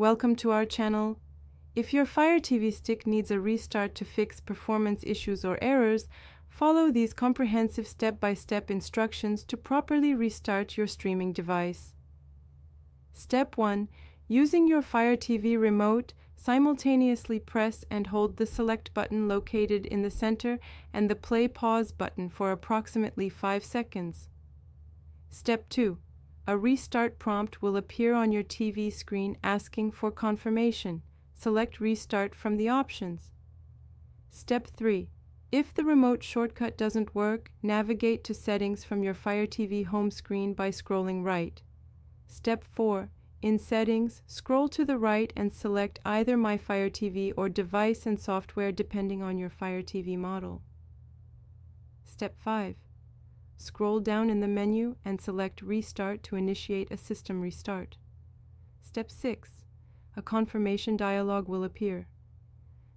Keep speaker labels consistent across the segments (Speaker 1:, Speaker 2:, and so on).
Speaker 1: welcome to our channel. If your Fire TV stick needs a restart to fix performance issues or errors, follow these comprehensive step-by-step instructions to properly restart your streaming device. Step 1. Using your Fire TV remote, simultaneously press and hold the select button located in the center and the play-pause button for approximately 5 seconds. Step 2. A restart prompt will appear on your TV screen asking for confirmation. Select Restart from the options. Step 3. If the remote shortcut doesn't work, navigate to Settings from your Fire TV home screen by scrolling right. Step 4. In Settings, scroll to the right and select either My Fire TV or Device and Software depending on your Fire TV model. Step 5. Scroll down in the menu and select Restart to initiate a system restart. Step 6. A confirmation dialog will appear.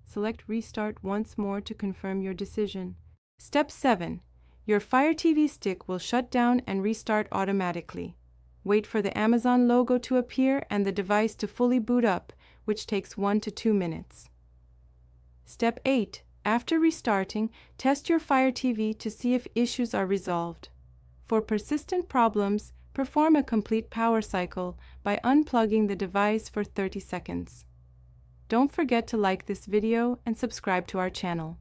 Speaker 1: Select Restart once more to confirm your decision. Step 7. Your Fire TV stick will shut down and restart automatically. Wait for the Amazon logo to appear and the device to fully boot up, which takes 1 to 2 minutes. Step 8. After restarting, test your Fire TV to see if issues are resolved. For persistent problems, perform a complete power cycle by unplugging the device for 30 seconds. Don't forget to like this video and subscribe to our channel.